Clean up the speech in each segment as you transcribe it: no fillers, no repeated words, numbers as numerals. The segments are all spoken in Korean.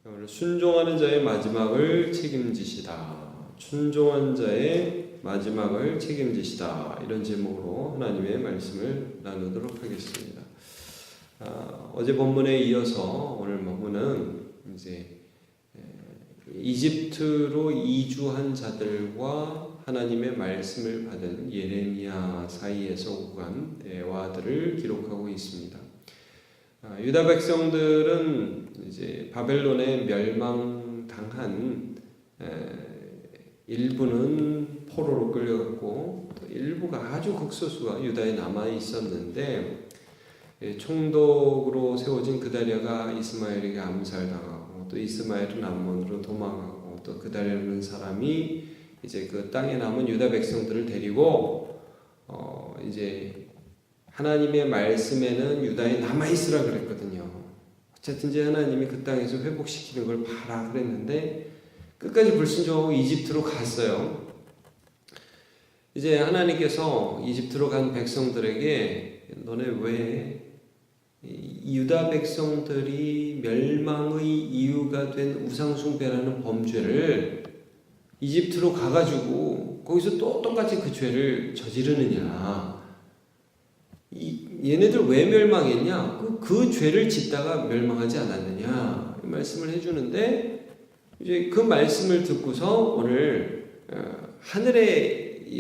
오늘 순종하는 자의 마지막을 책임지시다. 순종한 자의 마지막을 책임지시다. 이런 제목으로 하나님의 말씀을 나누도록 하겠습니다. 어제 본문에 이어서 오늘 본문은 이제 이집트로 이주한 자들과 하나님의 말씀을 받은 예레미야 사이에서 오간 대화들을 기록하고 있습니다. 유다 백성들은 이제 바벨론에 멸망당한 일부는 포로로 끌려갔고 또 일부가 아주 극소수가 유다에 남아 있었는데 총독으로 세워진 그다랴가 이스마엘에게 암살당하고 또 이스마엘은 암몬으로 도망하고 또 그다랴라는 사람이 이제 그 땅에 남은 유다 백성들을 데리고 이제 하나님의 말씀에는 유다에 남아있으라 그랬거든요. 어쨌든 이제 하나님이 그 땅에서 회복시키는 걸 봐라 그랬는데 끝까지 불순종하고 이집트로 갔어요. 이제 하나님께서 이집트로 간 백성들에게 너네 왜 유다 백성들이 멸망의 이유가 된 우상숭배라는 범죄를 이집트로 가가지고 거기서 또 똑같이 그 죄를 저지르느냐. 얘네들 왜 멸망했냐? 그 죄를 짓다가 멸망하지 않았느냐? 이 말씀을 해주는데 이제 그 말씀을 듣고서 오늘 하늘의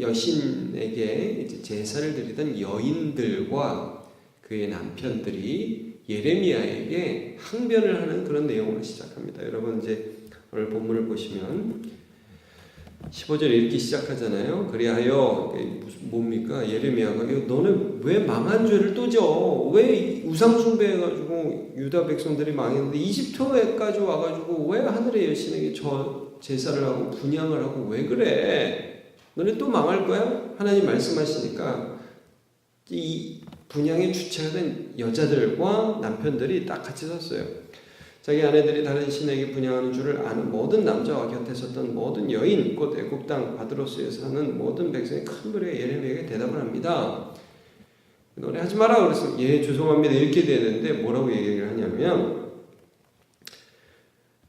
여신에게 이제 제사를 드리던 여인들과 그의 남편들이 예레미야에게 항변을 하는 그런 내용으로 시작합니다. 여러분 이제 오늘 본문을 보시면 15절 읽기 시작하잖아요. 그리하여 뭡니까? 예레미야가 너네 왜 망한 죄를 또 져? 왜 우상 숭배해가지고 유다 백성들이 망했는데 이집트에까지 와가지고 왜 하늘의 여신에게 저 제사를 하고 분향을 하고 왜 그래? 너네 또 망할 거야? 하나님 말씀하시니까 이 분향의 주체가 된 여자들과 남편들이 딱 같이 섰어요. 자기 아내들이 다른 신에게 분향하는 줄을 아는 모든 남자와 곁에 섰던 모든 여인 곧 애굽 땅 바드로스에 사는 모든 백성이 큰 소리에 예레미야에게 대답을 합니다. 너네 하지 마라 그래서 예 죄송합니다 이렇게 되는데 뭐라고 얘기를 하냐면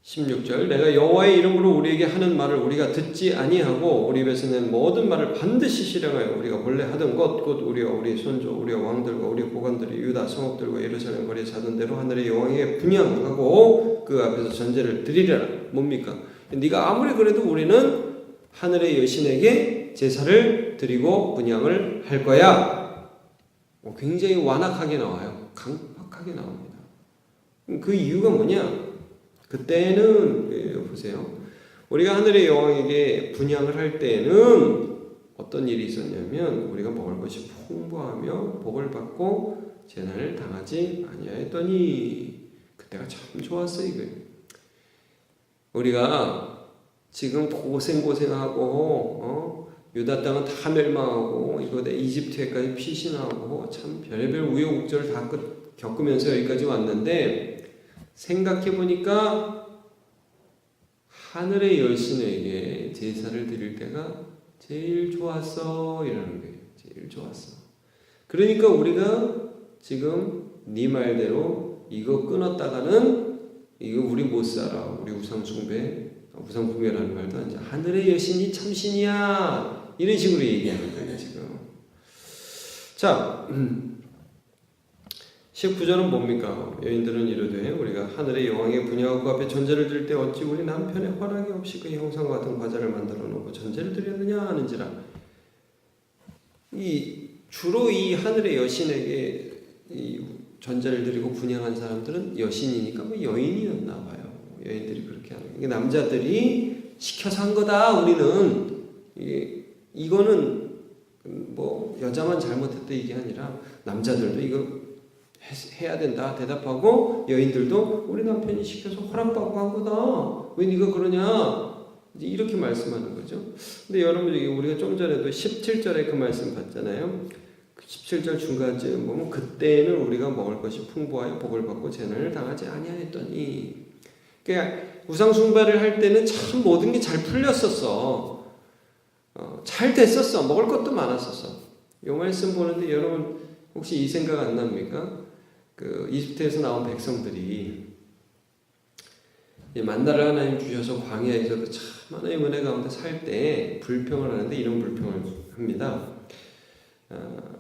16절 내가 여호와의 이름으로 우리에게 하는 말을 우리가 듣지 아니하고 우리 입에서 낸 모든 말을 반드시 실행하여 우리가 본래 하던 것 곧 우리와 우리 손주 우리와 왕들과 우리 보관들이 유다 성읍들과 예루살렘 거리에 사던 대로 하늘의 여호와에게 분향하고 그 앞에서 전제를 드리려라. 뭡니까? 네가 아무리 그래도 우리는 하늘의 여신에게 제사를 드리고 분향을 할 거야. 굉장히 완악하게 나와요. 강팍하게 나옵니다. 그 이유가 뭐냐? 그때는 보세요. 우리가 하늘의 여왕에게 분향을 할 때는 어떤 일이 있었냐면 우리가 먹을 것이 풍부하며 복을 받고 재난을 당하지 아니하였더니 그때가 참 좋았어 이거예요. 우리가 지금 고생하고 유다 땅은 다 멸망하고 이거 내 이집트에까지 피신하고 참 별의별 우여곡절을 다 겪으면서 여기까지 왔는데 생각해보니까 하늘의 여신에게 제사를 드릴 때가 제일 좋았어 이러는 거예요. 제일 좋았어. 그러니까 우리가 지금 네 말대로 이거 끊었다가는 이거 우리 못 살아. 우리 우상숭배라는 말도 아니야. 하늘의 여신이 참신이야. 이런 식으로 얘기하는 거예요 지금. 자 19절은 뭡니까? 여인들은 이르되 우리가 하늘의 여왕의 분향하고 그 앞에 전제를 드릴 때 어찌 우리 남편의 허락이 없이 그 형상과 같은 과자를 만들어 놓고 전제를 드렸느냐 하는지라. 주로 이 하늘의 여신에게 이 전제를 드리고 분향한 사람들은 여신이니까 뭐 여인이었나 봐요. 여인들이 그렇게 하는 거예요. 남자들이 시켜서 한 거다. 우리는 이거는 뭐 여자만 잘못했다 이게 아니라 남자들도 이거 해야 된다 대답하고 여인들도 우리 남편이 시켜서 허락받고 한 거다. 왜 네가 그러냐? 이렇게 말씀하는 거죠. 근데 여러분 우리가 좀 전에도 17절에 그 말씀 봤잖아요. 17절 중간쯤 보면 그때는 우리가 먹을 것이 풍부하여 복을 받고 재난을 당하지 아니하였더니 그러니까 우상 숭배를 할 때는 참 모든 게 잘 풀렸었어. 잘 됐었어. 먹을 것도 많았었어. 이 말씀 보는데 여러분 혹시 이 생각 안 납니까? 그 이집트에서 나온 백성들이 만나를 하나님 주셔서 광야에서도 참 하나님 은혜 가운데 살 때 불평을 하는데 이런 불평을 합니다.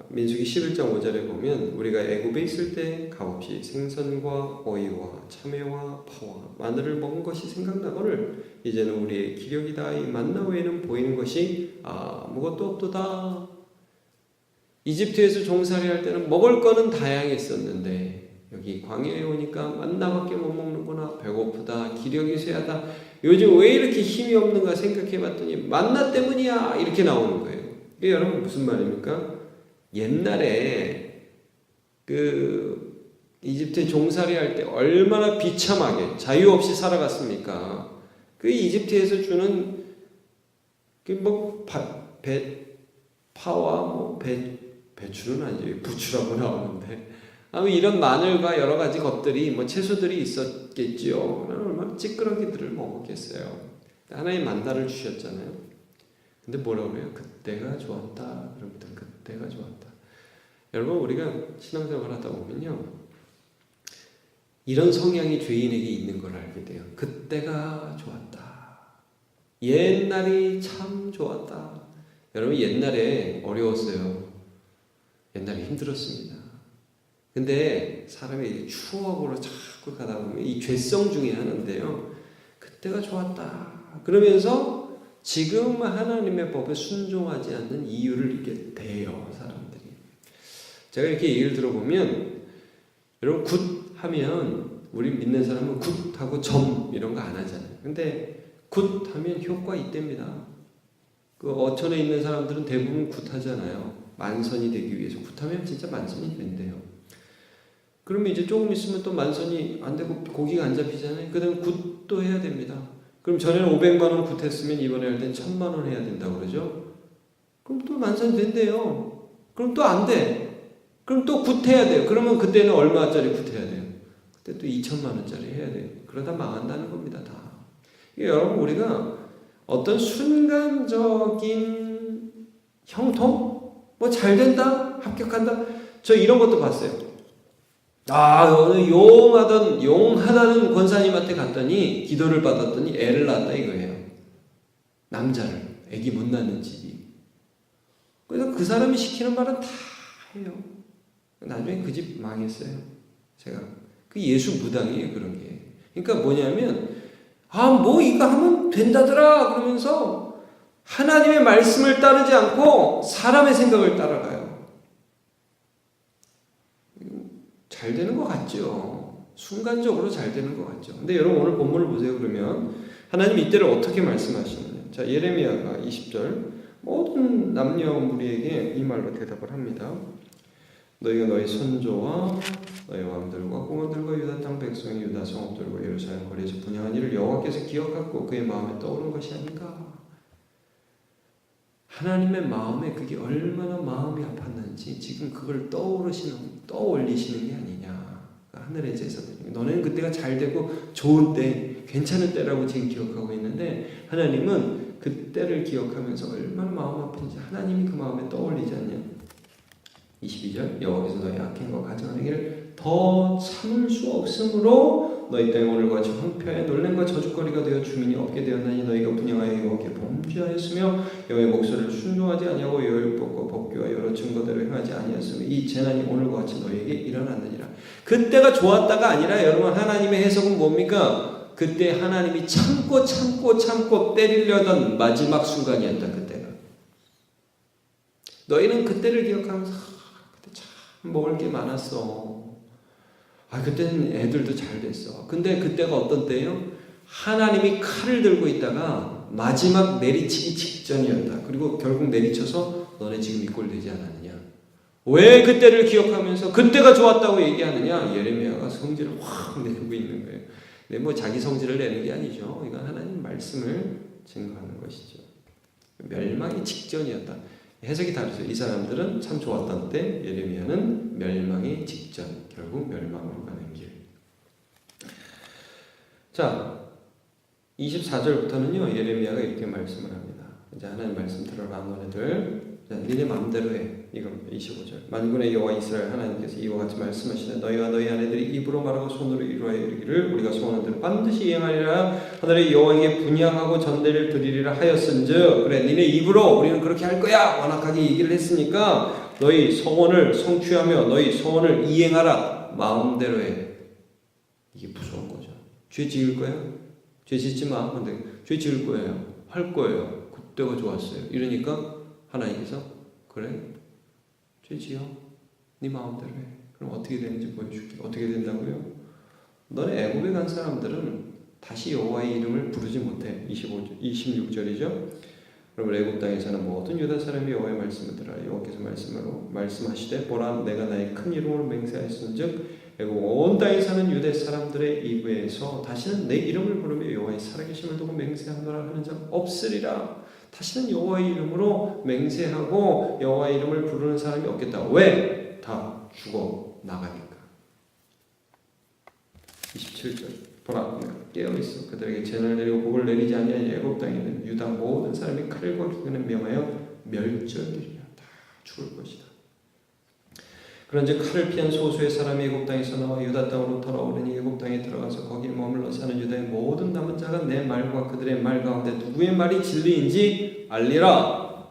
민수기 11장 5절에 보면 우리가 애굽에 있을 때 값없이 생선과 어이와 참외와 파와 마늘을 먹은 것이 생각나거늘 이제는 우리의 기력이다. 이 만나 외에는 보이는 것이 아무것도 없도다. 이집트에서 종살이할 때는 먹을 거는 다양했었는데 여기 광야에 오니까 만나밖에 못 먹는구나. 배고프다. 기력이 쇠하다. 요즘 왜 이렇게 힘이 없는가 생각해봤더니 만나 때문이야. 이렇게 나오는 거예요. 이게 여러분 무슨 말입니까? 옛날에 이집트에 종살이 할 때 얼마나 비참하게 자유 없이 살아갔습니까? 그 이집트에서 주는 파와 배추는 아니죠. 부추라고 나오는데 이런 마늘과 여러 가지 것들이 채소들이 있었겠지요. 얼마나 찌끄러기들을 먹었겠어요. 하나님 만나를 주셨잖아요. 근데 뭐라고 그래요? 그때가 좋았다. 여러분들 그때가 좋았다. 여러분 우리가 신앙생활 하다 보면요 이런 성향이 죄인에게 있는 걸 알게 돼요. 그때가 좋았다. 옛날이 참 좋았다. 여러분 옛날에 어려웠어요. 옛날에 힘들었습니다. 근데 사람이 추억으로 자꾸 가다 보면 이 죄성 중에 하나인데요. 그때가 좋았다. 그러면서 지금 하나님의 법에 순종하지 않는 이유를 이렇게 대요, 사람들이. 제가 이렇게 얘기를 들어보면, 여러분, 굿 하면, 우리 믿는 사람은 굿 하고 점 이런 거 안 하잖아요. 근데 굿 하면 효과 있답니다. 그 어촌에 있는 사람들은 대부분 굿 하잖아요. 만선이 되기 위해서. 굿 하면 진짜 만선이 된대요. 그러면 이제 조금 있으면 또 만선이 안 되고 고기가 안 잡히잖아요. 그 다음에 굿도 해야 됩니다. 그럼 전에는 500만 원 굿했으면 이번에 할 땐 1000만 원 해야 된다고 그러죠? 그럼 또 만선 된대요. 그럼 또 안 돼. 그럼 또 굿해야 돼요. 그러면 그때는 얼마짜리 굿해야 돼요? 그때 또 2천만 원짜리 해야 돼요. 그러다 망한다는 겁니다, 다. 여러분, 우리가 어떤 순간적인 형통? 잘 된다? 합격한다? 저 이런 것도 봤어요. 어느 용하다는 권사님한테 갔더니 기도를 받았더니 애를 낳았다 이거예요. 남자를. 애기 못 낳는 집이. 그래서 그 사람이 시키는 말은 다 해요. 나중에 그 집 망했어요. 제가. 그 예수 무당이에요, 그런 게. 그러니까 뭐냐면 이거 하면 된다더라 그러면서 하나님의 말씀을 따르지 않고 사람의 생각을 따라가요. 잘 되는 것 같죠. 순간적으로 잘 되는 것 같죠. 근데 여러분 오늘 본문을 보세요. 그러면 하나님 이때를 어떻게 말씀하시느냐. 자, 예레미야가 20절 모든 남녀 무리에게 이 말로 대답을 합니다. 너희가 너희 선조와 너희 왕들과 공원들과 유다 땅 백성의 유다 성읍들과 예루살렘 거리에서 분향한 일을 여호와께서 기억하고 그의 마음에 떠오른 것이 아닌가. 하나님의 마음에 그게 얼마나 마음이 아팠는지 지금 그걸 떠올리시는 게 아니냐. 하늘의 제사들이 너네는 그때가 잘 되고 좋은 때, 괜찮은 때라고 지금 기억하고 있는데 하나님은 그때를 기억하면서 얼마나 마음 아픈지 하나님이 그 마음에 떠올리지 않냐. 22절 여호와께서 너희 악행과 가증한 행위를 더 참을 수 없으므로 너희 땅에 오늘과 같이 황폐하여 놀램과 저주거리가 되어 주민이 없게 되었나니 너희가 분향하여 여호와께 범죄하였으며 여호와의 목소리를 순종하지 아니하고 여호와의 율법과 법규와 여러 증거대로 행하지 아니하였으며 이 재난이 오늘과 같이 너희에게 일어났느니라. 그때가 좋았다가 아니라 여러분 하나님의 해석은 뭡니까? 그때 하나님이 참고 때리려던 마지막 순간이었다. 그때가. 너희는 그때를 기억하면서 그때 참 먹을 게 많았어. 그때는 애들도 잘 됐어. 근데 그때가 어떤 때예요? 하나님이 칼을 들고 있다가 마지막 내리치기 직전이었다. 그리고 결국 내리쳐서 너네 지금 이 꼴 되지 않았느냐. 왜 그때를 기억하면서 그때가 좋았다고 얘기하느냐. 예레미야가 성질을 확 내고 있는 거예요. 근데 자기 성질을 내는 게 아니죠. 이건 하나님 말씀을 증거하는 것이죠. 멸망이 직전이었다. 해석이 다르죠. 이 사람들은 참 좋았던 때, 예레미야는 멸망의 직전, 결국 멸망으로 가는 길. 자, 24절부터는요, 예레미야가 이렇게 말씀을 합니다. 이제 하나님 말씀 들어라, 너네들. 자, 니네 마음대로 해. 이거 25절. 만군의 여호와 이스라엘 하나님께서 이와 같이 말씀하시되 너희와 너희 아내들이 입으로 말하고 손으로 이루어 이르기를 우리가 소원한 대로 반드시 이행하리라. 하늘의 여호와에게 분향하고 전대를 드리리라 하였은즉 그래 니네 입으로 우리는 그렇게 할 거야 완악하게 얘기를 했으니까 너희 소원을 성취하며 너희 소원을 이행하라. 마음대로 해. 이게 무서운 거죠. 죄 지을 거야? 죄 짓지 마. 근데 죄 지을 거예요. 할 거예요. 그때가 좋았어요. 이러니까 하나님께서 그래? 죄 지어. 네 마음대로 해. 그럼 어떻게 되는지 보여줄게. 어떻게 된다고요? 너네 애굽에 간 사람들은 다시 여호와의 이름을 부르지 못해. 26절이죠. 그러면 애굽 땅에서는 모든 유다 사람이 여호와의 말씀을 들으라. 여호와께서 말씀하시되 보라 내가 나의 큰 이름으로 맹세하였은즉 애굽 온 땅에 사는 유대 사람들의 입에서 다시는 내 이름을 부르며 여호와의 살아계심을 두고 맹세하노라 하는 자 없으리라. 다시는 여호와의 이름으로 맹세하고 여호와의 이름을 부르는 사람이 없겠다. 왜? 다 죽어 나가니까. 27절 보라 내가 깨어있어 그들에게 재난을 내리고 복을 내리지 아니하니 애굽 땅에 있는 유다 모든 사람이 칼과 기근에 명하여 멸절되리라. 다 죽을 것이다. 그런즉 칼을 피한 소수의 사람이 애굽 땅에서 나와 유다 땅으로 돌아오르니 애굽 땅에 들어가서 거기에 머물러 사는 유다의 모든 남은 자가 내 말과 그들의 말 가운데 누구의 말이 진리인지 알리라.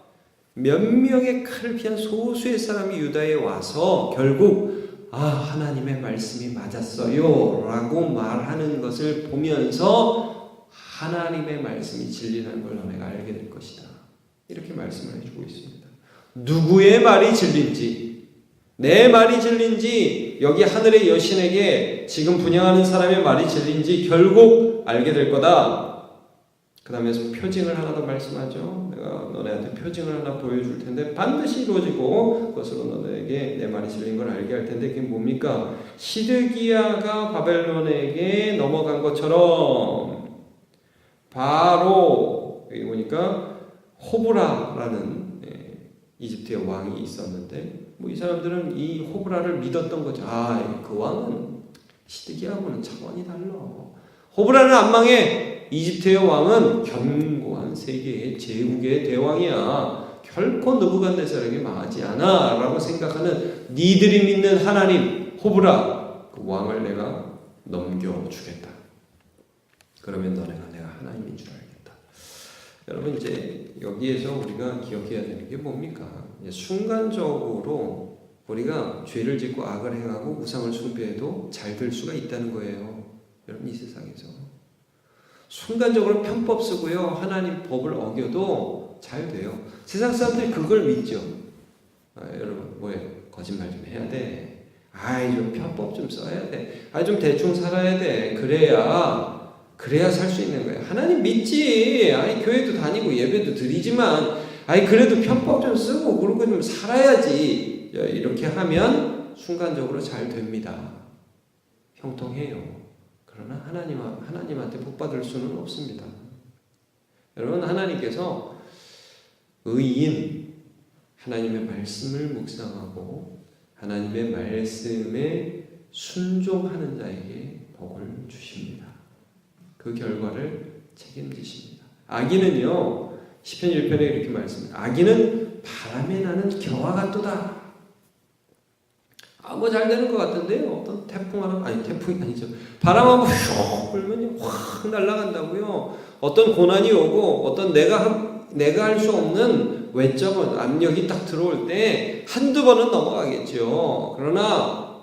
몇 명의 칼을 피한 소수의 사람이 유다에 와서 결국 하나님의 말씀이 맞았어요 라고 말하는 것을 보면서 하나님의 말씀이 진리라는 걸 너네가 알게 될 것이다. 이렇게 말씀을 해주고 있습니다. 누구의 말이 진리인지 내 말이 진리인지 여기 하늘의 여신에게 지금 분양하는 사람의 말이 진리인지 결국 알게 될 거다. 그 다음에 표징을 하나 더 말씀하죠. 내가 너네한테 표징을 하나 보여줄 텐데 반드시 이루어지고 그것으로 너네에게 내 말이 진리인 걸 알게 할 텐데 그게 뭡니까? 시드기야가 바벨론에게 넘어간 것처럼 바로 여기 보니까 호브라라는 이집트의 왕이 있었는데 이 사람들은 이 호브라를 믿었던 거죠. 그 왕은 시드기야하고는 차원이 달라. 호브라는 안 망해. 이집트의 왕은 견고한 세계의 제국의 대왕이야. 결코 느부갓네살에게 망하지 않아 라고 생각하는 니들이 믿는 하나님 호브라 그 왕을 내가 넘겨주겠다. 그러면 너네가 내가 하나님인 줄 알겠다. 여러분 이제 여기에서 우리가 기억해야 되는 게 뭡니까? 순간적으로 우리가 죄를 짓고 악을 행하고 우상을 숭배해도 잘 될 수가 있다는 거예요. 여러분 이 세상에서 순간적으로 편법 쓰고요 하나님 법을 어겨도 잘 돼요. 세상 사람들이 그걸 믿죠. 여러분 뭐예요? 거짓말 좀 해야 돼. 좀 편법 좀 써야 돼. 좀 대충 살아야 돼. 그래야 살 수 있는 거예요. 하나님 믿지. 교회도 다니고 예배도 드리지만 그래도 편법 좀 쓰고 그러고 좀 살아야지. 이렇게 하면 순간적으로 잘 됩니다. 형통해요. 그러나 하나님한테 복 받을 수는 없습니다. 여러분 하나님께서 의인 하나님의 말씀을 묵상하고 하나님의 말씀에 순종하는 자에게 복을 주십니다. 그 결과를 책임지십니다. 악인은요 시편 1편에 이렇게 말씀해요. 악인은 바람에 나는 겨와 같도다. 잘 되는 것 같은데요. 어떤 태풍이 아니죠. 바람 한번 휙 불면 확 날아간다고요. 어떤 고난이 오고 어떤 내가 할 수 없는 외적인 압력이 딱 들어올 때 한두 번은 넘어가겠죠. 그러나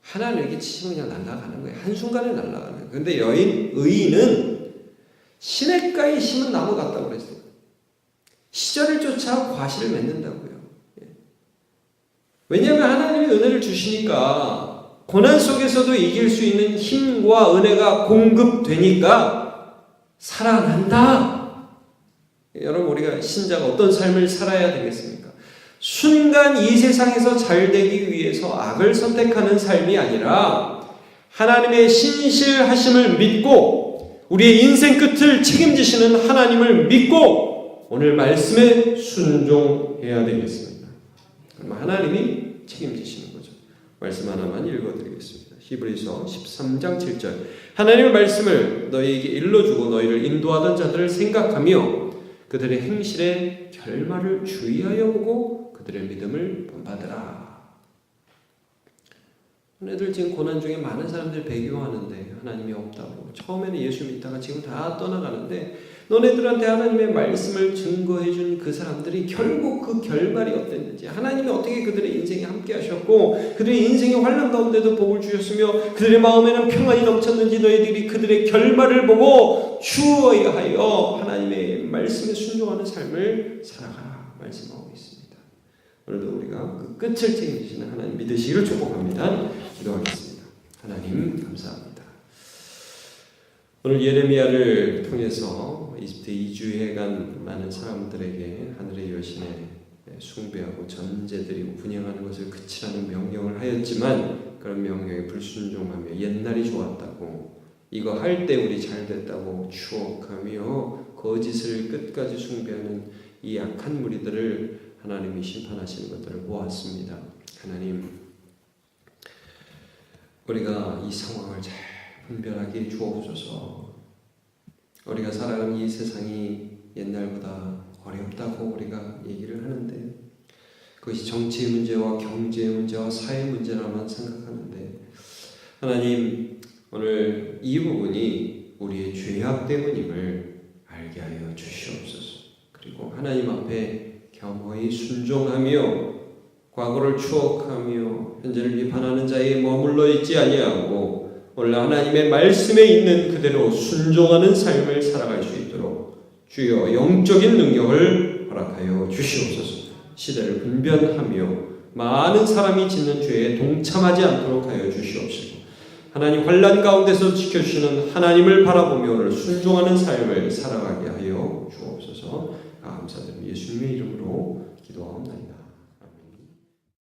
하나님에게 치시면 그냥 날아가는 거예요. 한순간에 날아가는 거예요. 근데 의인은 시냇가에 심은 나무 같다고 그랬어요. 시절을 쫓아 과실을 맺는다고요. 왜냐하면 하나님이 은혜를 주시니까 고난 속에서도 이길 수 있는 힘과 은혜가 공급되니까 살아난다. 여러분 우리가 신자가 어떤 삶을 살아야 되겠습니까? 순간 이 세상에서 잘 되기 위해서 악을 선택하는 삶이 아니라 하나님의 신실하심을 믿고 우리의 인생 끝을 책임지시는 하나님을 믿고 오늘 말씀에 순종해야 되겠습니다. 그럼 하나님이 책임지시는 거죠. 말씀 하나만 읽어드리겠습니다. 히브리서 13장 7절 하나님의 말씀을 너희에게 일러주고 너희를 인도하던 자들을 생각하며 그들의 행실의 결말을 주의하여 보고 그들의 믿음을 본받으라. 너네들 지금 고난 중에 많은 사람들이 배교하는데 하나님이 없다고 처음에는 예수 믿다가 지금 다 떠나가는데 너네들한테 하나님의 말씀을 증거해 준 그 사람들이 결국 그 결말이 어땠는지 하나님이 어떻게 그들의 인생에 함께 하셨고 그들의 인생의 환난 가운데도 복을 주셨으며 그들의 마음에는 평안이 넘쳤는지 너희들이 그들의 결말을 보고 주의하여 하나님의 말씀에 순종하는 삶을 살아가라 말씀하고 있습니다. 오늘도 우리가 그 끝을 책임지시는 하나님 믿으시기를 축복합니다. 기도하겠습니다. 하나님 감사합니다. 오늘 예레미야를 통해서 이집트 이주해간 많은 사람들에게 하늘의 여신에 숭배하고 전제드리고 분양하는 것을 그치라는 명령을 하였지만 그런 명령에 불순종하며 옛날이 좋았다고 이거 할 때 우리 잘 됐다고 추억하며 거짓을 끝까지 숭배하는 이 약한 무리들을 하나님이 심판하시는 것들을 보았습니다. 하나님 우리가 이 상황을 잘 분별하게 주옵소서. 우리가 살아가는 이 세상이 옛날보다 어렵다고 우리가 얘기를 하는데 그것이 정치의 문제와 경제의 문제와 사회 문제라만 생각하는데 하나님 오늘 이 부분이 우리의 죄악 때문임을 알게 하여 주시옵소서. 그리고 하나님 앞에 겸허히 순종하며 과거를 추억하며 현재를 비판하는 자에 머물러 있지 아니하고 오늘 하나님의 말씀에 있는 그대로 순종하는 삶을 살아갈 수 있도록 주여 영적인 능력을 허락하여 주시옵소서. 시대를 분별하며 많은 사람이 짓는 죄에 동참하지 않도록 하여 주시옵소서. 하나님 환난 가운데서 지켜주시는 하나님을 바라보며 오늘 순종하는 삶을 살아가게 하여 주옵소서. 감사드리며 예수님의 이름으로 기도하옵나이다.